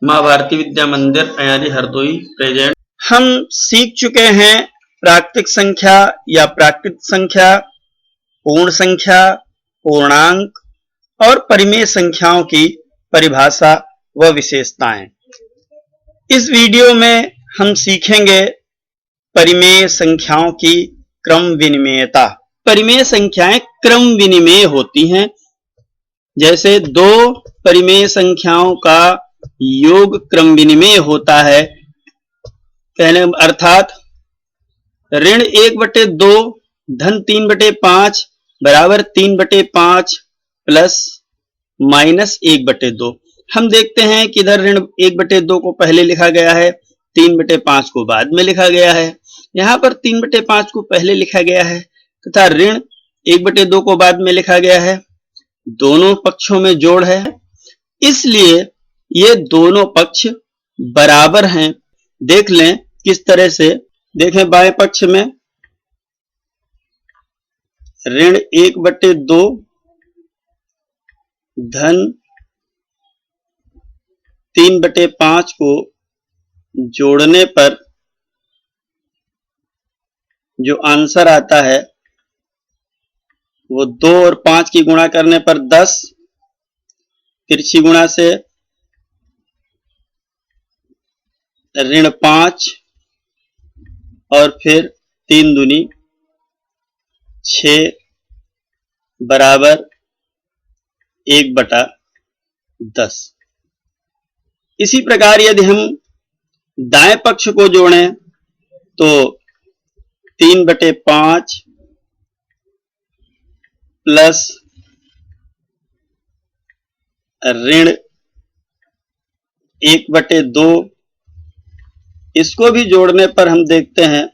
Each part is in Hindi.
माँ भारती विद्या मंदिर अयारी हरदोई प्रेजेंट। हम सीख चुके हैं प्राकृतिक संख्या या प्राकृत संख्या, पूर्ण संख्या, पूर्णांक और परिमेय संख्याओं की परिभाषा व विशेषताएं। इस वीडियो में हम सीखेंगे परिमेय संख्याओं की क्रम विनिमेयता। परिमेय संख्याएं क्रम विनिमेय होती हैं। जैसे दो परिमेय संख्याओं का योग क्रम विनिमेय होता है, कहने अर्थात ऋण 1/2 धन 3/5 बराबर 3/5 प्लस माइनस 1/2। हम देखते हैं कि इधर ऋण 1/2 को पहले लिखा गया है, 3/5 को बाद में लिखा गया है। यहाँ पर 3/5 को पहले लिखा गया है तथा ऋण 1/2 को बाद में लिखा गया है। दोनों पक्षों में जोड़ है, इसलिए ये दोनों पक्ष बराबर हैं। देख लें किस तरह से। देखें बाएं पक्ष में ऋण 1/2 धन 3/5 को जोड़ने पर जो आंसर आता है वो 2 और 5 की गुणा करने पर 10, तिरछी गुणा से ऋण 5 और फिर 3 दूनी 6 बराबर 1/10। इसी प्रकार यदि हम दाएं पक्ष को जोड़ें तो 3/5 प्लस ऋण 1/2, इसको भी जोड़ने पर हम देखते हैं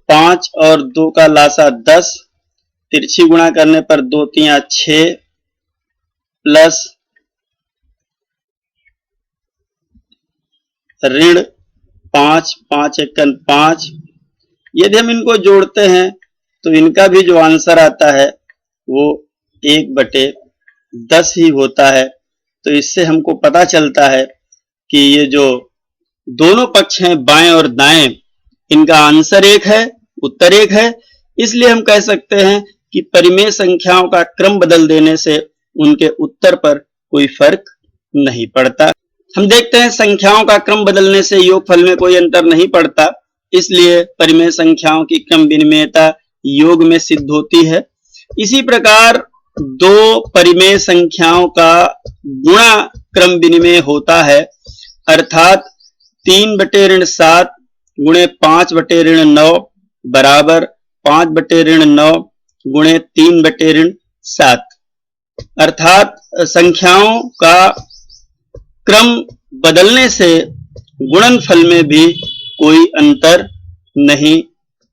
5 और 2 का लासा 10, तिरछी गुणा करने पर 2 3 6 प्लस ऋण 5 5 1 5। यदि हम इनको जोड़ते हैं तो इनका भी जो आंसर आता है वो 1/10 ही होता है। तो इससे हमको पता चलता है कि ये जो दोनों पक्ष हैं बाएं और दाएं, इनका आंसर एक है, उत्तर एक है। इसलिए हम कह सकते हैं कि परिमेय संख्याओं का क्रम बदल देने से उनके उत्तर पर कोई फर्क नहीं पड़ता। हम देखते हैं संख्याओं का क्रम बदलने से योगफल में कोई अंतर नहीं पड़ता, इसलिए परिमेय संख्याओं की क्रम विनिमेयता योग में सिद्ध होती है। इसी प्रकार दो परिमेय संख्याओं का गुणा क्रम विनिमेय होता है, अर्थात 3/7 गुणे 5/9 बराबर 5/9 गुणे 3/7। अर्थात संख्याओं का क्रम बदलने से गुणनफल में भी कोई अंतर नहीं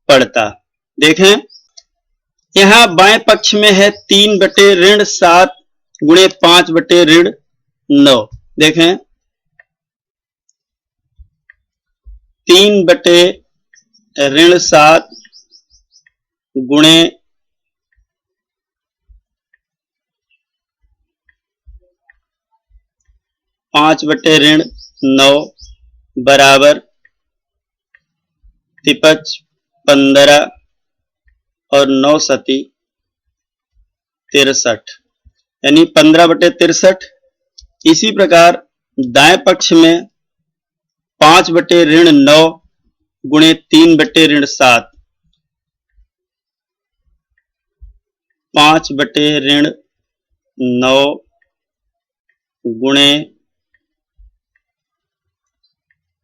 पड़ता। देखें यहां बाएं पक्ष में है 3/7 गुणे 5/9। देखें 3/7 गुणे 5/9 बराबर 53 15 और 9 सती 63, यानी 15/63। इसी प्रकार दाएं पक्ष में 5/9 गुणे 3/7, 5/9 गुणे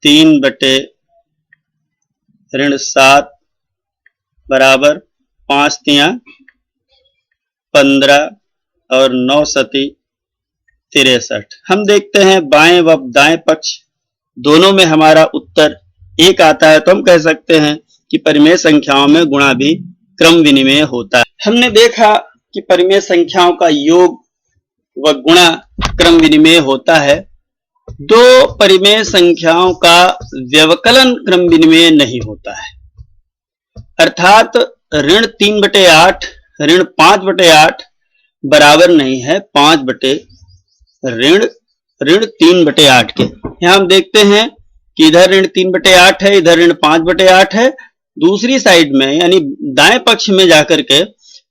3/7 बराबर 5 3 15 और 9 सती 63। हम देखते हैं बाएं व दाएं पक्ष दोनों में हमारा उत्तर एक आता है, तो हम कह सकते हैं कि परिमेय संख्याओं में गुणा भी क्रम विनिमेय होता है। हमने देखा कि परिमेय संख्याओं का योग व गुणा क्रम विनिमेय होता है। दो परिमेय संख्याओं का व्यवकलन क्रम विनिमेय नहीं होता है, अर्थात ऋण 3/8 ऋण 5/8 बराबर नहीं है 5 बटे ऋण ऋण 3/8 के। यहां हम देखते हैं कि इधर ऋण 3/8 है, इधर ऋण 5/8 है। दूसरी साइड में यानी दाएं पक्ष में जाकर के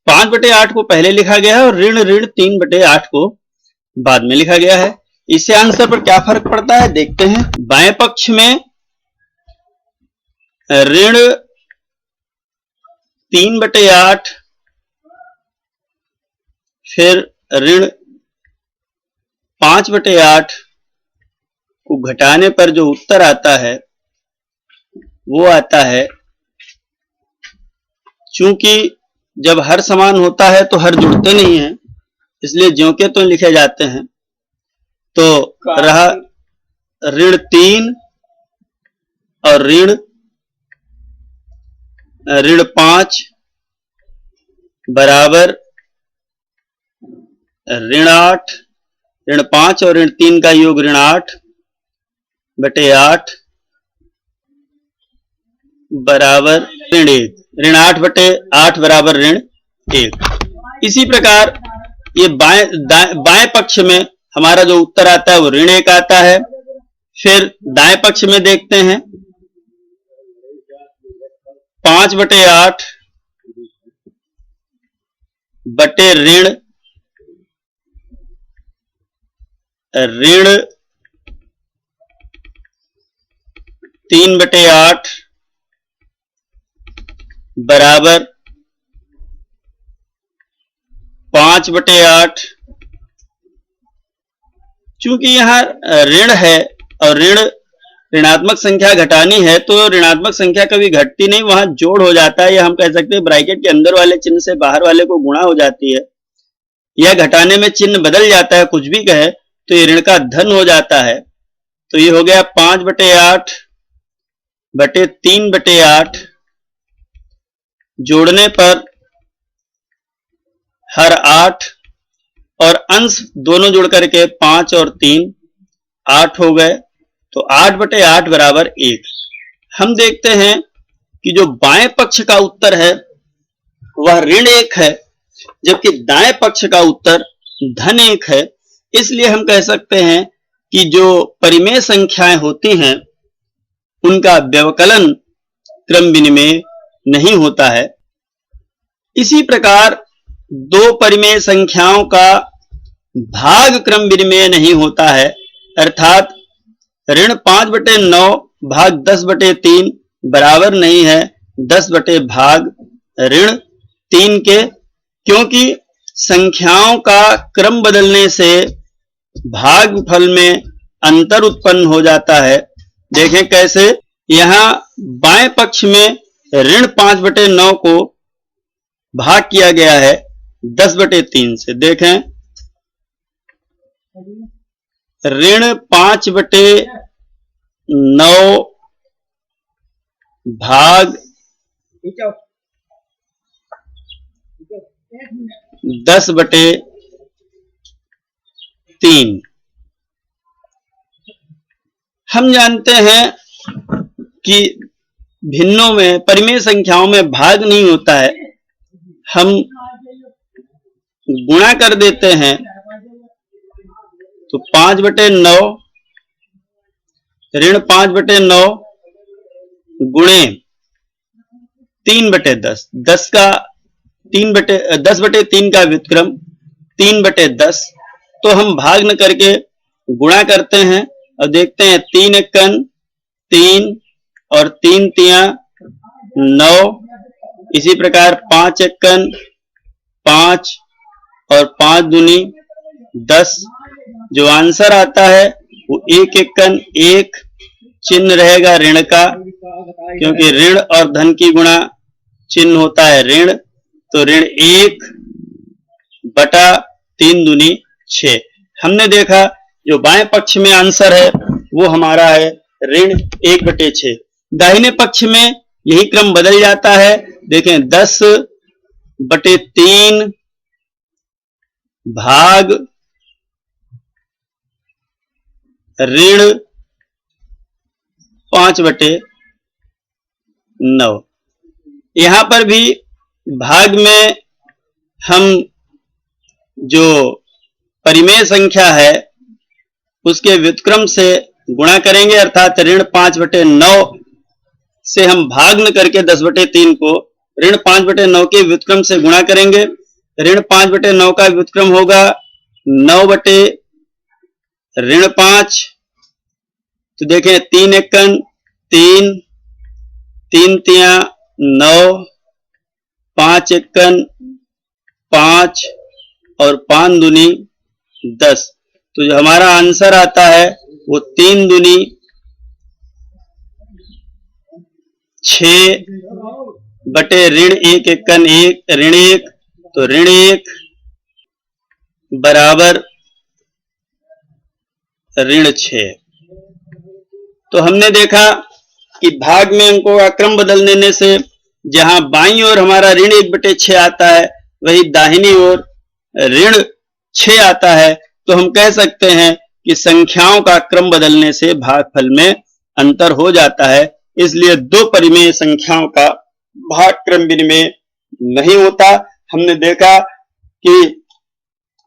5/8 को पहले लिखा गया है और ऋण 3/8 को बाद में लिखा गया है। इससे आंसर पर क्या फर्क पड़ता है देखते हैं। बाएं पक्ष में ऋण 3/8 फिर ऋण 5/8 को घटाने पर जो उत्तर आता है वो आता है, चूंकि जब हर समान होता है तो हर जुड़ते नहीं है, इसलिए ज्यों के तो लिखे जाते हैं। तो रहा ऋण 3 और ऋण 5 बराबर ऋण 8। ऋण 5 और ऋण 3 का योग ऋण 8/8 बराबर ऋण 1। ऋण 8/8 बराबर ऋण 1। इसी प्रकार ये बाएं पक्ष में हमारा जो उत्तर आता है वो ऋण 1 आता है। फिर दाएं पक्ष में देखते हैं 5/8 बटे ऋण 3/8 बराबर 5/8। चूंकि यहां ऋण है और ऋणात्मक संख्या घटानी है तो ऋणात्मक संख्या कभी घटती नहीं, वहां जोड़ हो जाता है, या हम कह सकते हैं ब्रैकेट के अंदर वाले चिन्ह से बाहर वाले को गुणा हो जाती है, या घटाने में चिन्ह बदल जाता है, कुछ भी कहे तो ये ऋण का धन हो जाता है। तो ये हो गया 5/8 बटे 3/8, जोड़ने पर हर 8 और अंश दोनों जुड़ करके 5 और 3 8 हो गए, तो 8/8 बराबर 1। हम देखते हैं कि जो बाएं पक्ष का उत्तर है वह ऋण 1 है, जबकि दाएं पक्ष का उत्तर धन 1 है। इसलिए हम कह सकते हैं कि जो परिमेय संख्याएं होती हैं उनका व्यवकलन क्रम विनिमेय नहीं होता है। इसी प्रकार दो परिमेय संख्याओं का भाग क्रम विनिमेय नहीं होता है, अर्थात ऋण 5/9 भाग 10/3 बराबर नहीं है 10 भाग ऋण 3 के, क्योंकि संख्याओं का क्रम बदलने से भागफल में अंतर उत्पन्न हो जाता है। देखें कैसे, यहां बाएं पक्ष में ऋण 5/9 को भाग किया गया है 10/3 से। देखें ऋण 5/9 भाग 10/3। हम जानते हैं कि भिन्नों में परिमेय संख्याओं में भाग नहीं होता है, हम गुणा कर देते हैं। तो 5/9 ऋण 5/9 गुणे 3/10, 10/3 का व्युत्क्रम 3/10। तो हम भाग न करके गुणा करते हैं और देखते हैं 3 एकन 3 और 3 तिया 9, इसी प्रकार 5 एकन 5 और 5 दूनी 10। जो आंसर आता है वो 1 एकन 1, चिन्ह रहेगा ऋण का, क्योंकि ऋण और धन की गुणा चिन्ह होता है ऋण, तो ऋण 1/3 दूनी 6। हमने देखा जो बाएं पक्ष में आंसर है वो हमारा है ऋण 1/6। दाहिने पक्ष में यही क्रम बदल जाता है। देखें 10/3 भाग ऋण 5/9। यहां पर भी भाग में हम जो परिमेय संख्या है उसके व्युत्क्रम से गुणा करेंगे, अर्थात ऋण 5/9 से हम भाग न करके 10/3 को ऋण 5/9 के व्युत्क्रम से गुणा करेंगे। ऋण 5/9 का व्युत्क्रम होगा 9/5। तो देखें 3 एकन 3, 3 तिया 9, 5 एकन 5 और 5 दूनी 10। तो जो हमारा आंसर आता है वो 3 दूनी 6 बटे ऋण 1 एकन 1 ऋण 1, तो ऋण 1 बराबर ऋण 6। तो हमने देखा कि भाग में अंकों का क्रम बदल देने से जहां बाईं ओर हमारा ऋण 1/6 आता है वही दाहिनी ओर ऋण 6 आता है। तो हम कह सकते हैं कि संख्याओं का क्रम बदलने से भागफल में अंतर हो जाता है, इसलिए दो परिमेय संख्याओं का भाग क्रम विनिमय नहीं होता। हमने देखा कि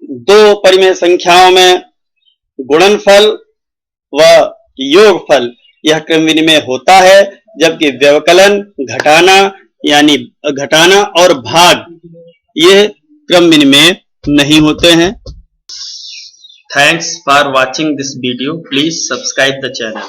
दो परिमेय संख्याओं में गुणनफल व योगफल यह क्रम विनिमय होता है, जबकि व्यवकलन, घटाना यानी घटाना और भाग ये क्रम विनिमय नहीं होते हैं। Thanks for watching this video. Please subscribe the channel.